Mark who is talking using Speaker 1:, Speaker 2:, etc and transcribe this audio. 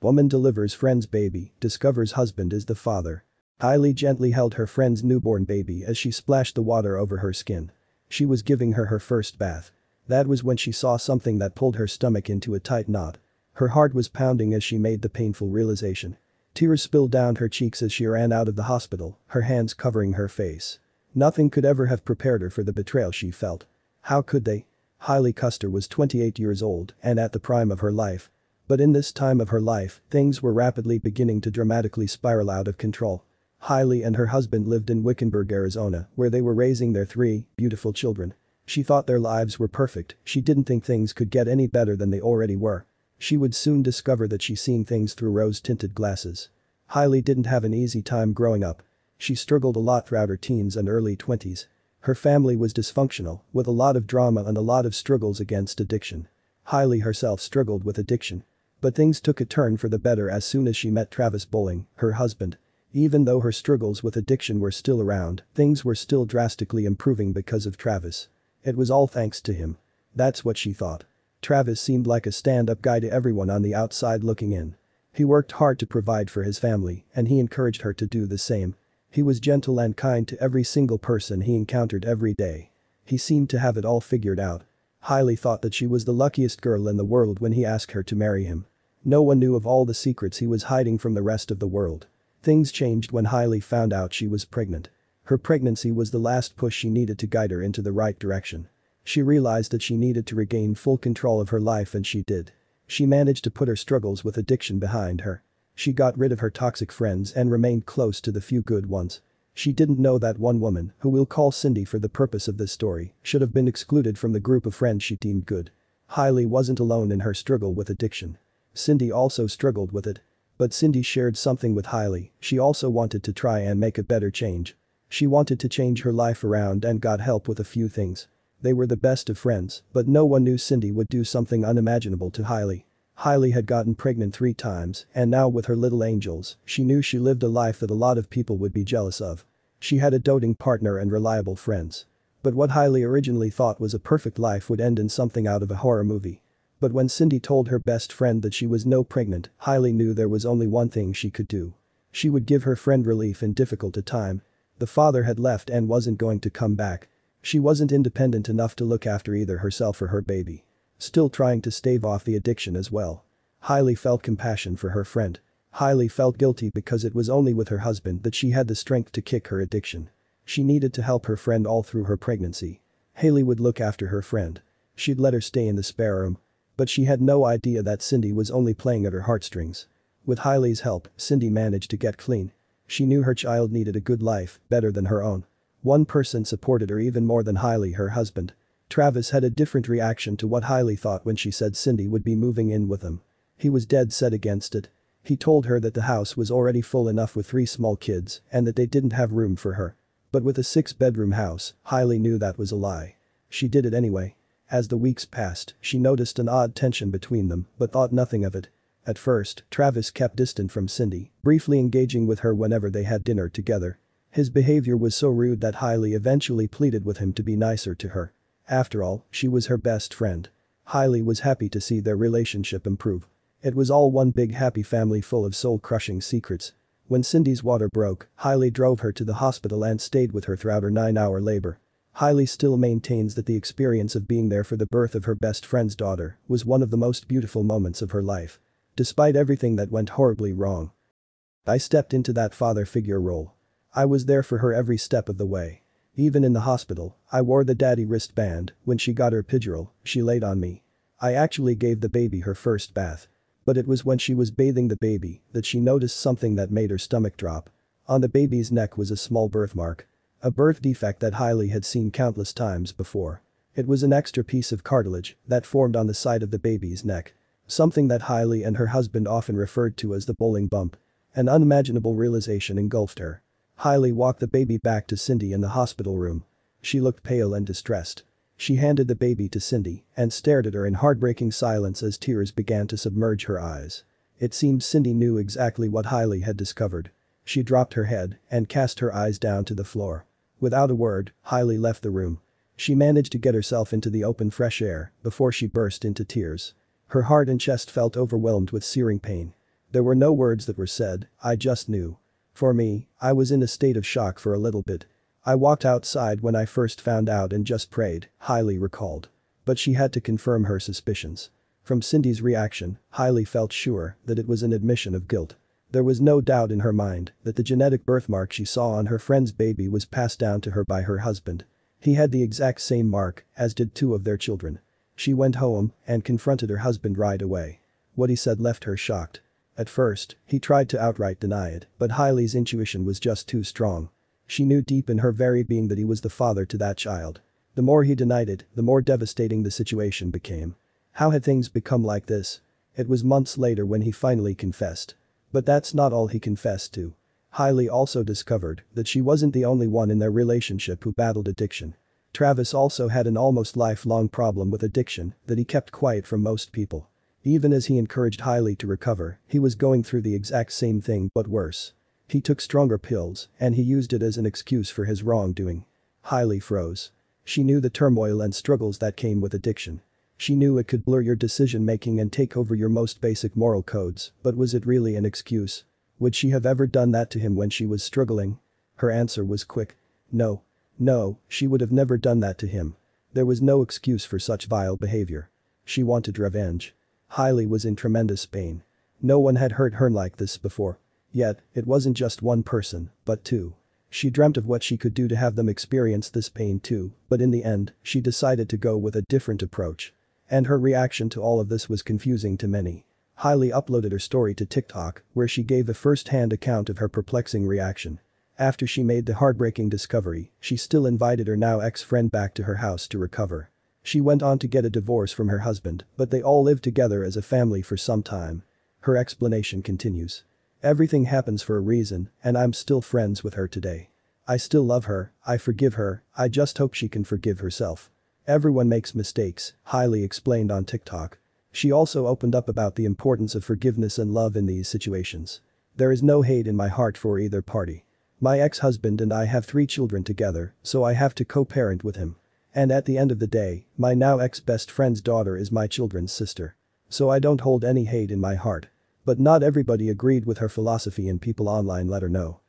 Speaker 1: Woman delivers friend's baby, discovers husband is the father. Hailey gently held her friend's newborn baby as she splashed the water over her skin. She was giving her her first bath. That was when she saw something that pulled her stomach into a tight knot. Her heart was pounding as she made the painful realization. Tears spilled down her cheeks as she ran out of the hospital, her hands covering her face. Nothing could ever have prepared her for the betrayal she felt. How could they? Hailey Custer was 28 years old and at the prime of her life. But in this time of her life, things were rapidly beginning to dramatically spiral out of control. Hailey and her husband lived in Wickenburg, Arizona, where they were raising their 3 beautiful children. She thought their lives were perfect, she didn't think things could get any better than they already were. She would soon discover that she'd seen things through rose-tinted glasses. Hailey didn't have an easy time growing up. She struggled a lot throughout her teens and early 20s. Her family was dysfunctional, with a lot of drama and a lot of struggles against addiction. Hailey herself struggled with addiction. But things took a turn for the better as soon as she met Travis Bowling, her husband. Even though her struggles with addiction were still around, things were still drastically improving because of Travis. It was all thanks to him. That's what she thought. Travis seemed like a stand-up guy to everyone on the outside looking in. He worked hard to provide for his family, and he encouraged her to do the same. He was gentle and kind to every single person he encountered every day. He seemed to have it all figured out. Hailey thought that she was the luckiest girl in the world when he asked her to marry him. No one knew of all the secrets he was hiding from the rest of the world. Things changed when Hailey found out she was pregnant. Her pregnancy was the last push she needed to guide her into the right direction. She realized that she needed to regain full control of her life and she did. She managed to put her struggles with addiction behind her. She got rid of her toxic friends and remained close to the few good ones. She didn't know that one woman, who we'll call Cindy for the purpose of this story, should have been excluded from the group of friends she deemed good. Hailey wasn't alone in her struggle with addiction. Cindy also struggled with it. But Cindy shared something with Hailey, she also wanted to try and make a better change. She wanted to change her life around and got help with a few things. They were the best of friends, but no one knew Cindy would do something unimaginable to Hailey. Hailey had gotten pregnant 3 times, and now with her little angels, she knew she lived a life that a lot of people would be jealous of. She had a doting partner and reliable friends. But what Hailey originally thought was a perfect life would end in something out of a horror movie. But when Cindy told her best friend that she was no pregnant, Hailey knew there was only one thing she could do. She would give her friend relief in difficult a time. The father had left and wasn't going to come back. She wasn't independent enough to look after either herself or her baby. Still trying to stave off the addiction as well. Hailey felt compassion for her friend. Hailey felt guilty because it was only with her husband that she had the strength to kick her addiction. She needed to help her friend all through her pregnancy. Hailey would look after her friend. She'd let her stay in the spare room. But she had no idea that Cindy was only playing at her heartstrings. With Hailey's help, Cindy managed to get clean. She knew her child needed a good life, better than her own. One person supported her even more than Hailey, her husband. Travis had a different reaction to what Hailey thought when she said Cindy would be moving in with him. He was dead set against it. He told her that the house was already full enough with 3 small kids and that they didn't have room for her. But with a 6-bedroom house, Hailey knew that was a lie. She did it anyway. As the weeks passed, she noticed an odd tension between them but thought nothing of it. At first, Travis kept distant from Cindy, briefly engaging with her whenever they had dinner together. His behavior was so rude that Hailey eventually pleaded with him to be nicer to her. After all, she was her best friend. Hailey was happy to see their relationship improve. It was all one big happy family full of soul-crushing secrets. When Cindy's water broke, Hailey drove her to the hospital and stayed with her throughout her 9-hour labor. Hailey still maintains that the experience of being there for the birth of her best friend's daughter was one of the most beautiful moments of her life. Despite everything that went horribly wrong. I stepped into that father figure role. I was there for her every step of the way. Even in the hospital, I wore the daddy wristband. When she got her epidural, she laid on me. I actually gave the baby her first bath. But it was when she was bathing the baby that she noticed something that made her stomach drop. On the baby's neck was a small birthmark. A birth defect that Hailey had seen countless times before. It was an extra piece of cartilage that formed on the side of the baby's neck. Something that Hailey and her husband often referred to as the bowling bump. An unimaginable realization engulfed her. Hailey walked the baby back to Cindy in the hospital room. She looked pale and distressed. She handed the baby to Cindy and stared at her in heartbreaking silence as tears began to submerge her eyes. It seemed Cindy knew exactly what Hailey had discovered. She dropped her head and cast her eyes down to the floor. Without a word, Hailey left the room. She managed to get herself into the open fresh air before she burst into tears. Her heart and chest felt overwhelmed with searing pain. There were no words that were said, I just knew. For me, I was in a state of shock for a little bit. I walked outside when I first found out and just prayed, Hailey recalled. But she had to confirm her suspicions. From Cindy's reaction, Hailey felt sure that it was an admission of guilt. There was no doubt in her mind that the genetic birthmark she saw on her friend's baby was passed down to her by her husband. He had the exact same mark, as did two of their children. She went home and confronted her husband right away. What he said left her shocked. At first, he tried to outright deny it, but Hailey's intuition was just too strong. She knew deep in her very being that he was the father to that child. The more he denied it, the more devastating the situation became. How had things become like this? It was months later when he finally confessed. But that's not all he confessed to. Hailey also discovered that she wasn't the only one in their relationship who battled addiction. Travis also had an almost lifelong problem with addiction that he kept quiet from most people. Even as he encouraged Hailey to recover, he was going through the exact same thing but worse. He took stronger pills, and he used it as an excuse for his wrongdoing. Hailey froze. She knew the turmoil and struggles that came with addiction. She knew it could blur your decision-making and take over your most basic moral codes, but was it really an excuse? Would she have ever done that to him when she was struggling? Her answer was quick. No. No, she would have never done that to him. There was no excuse for such vile behavior. She wanted revenge. Hailey was in tremendous pain. No one had hurt her like this before. Yet, it wasn't just one person, but two. She dreamt of what she could do to have them experience this pain too, but in the end, she decided to go with a different approach. And her reaction to all of this was confusing to many. Hailey uploaded her story to TikTok, where she gave a first-hand account of her perplexing reaction. After she made the heartbreaking discovery, she still invited her now ex-friend back to her house to recover. She went on to get a divorce from her husband, but they all lived together as a family for some time. Her explanation continues. Everything happens for a reason, and I'm still friends with her today. I still love her, I forgive her, I just hope she can forgive herself. Everyone makes mistakes, Hailey explained on TikTok. She also opened up about the importance of forgiveness and love in these situations. There is no hate in my heart for either party. My ex-husband and I have 3 children together, so I have to co-parent with him. And at the end of the day, my now ex-best friend's daughter is my children's sister. So I don't hold any hate in my heart. But not everybody agreed with her philosophy and people online let her know.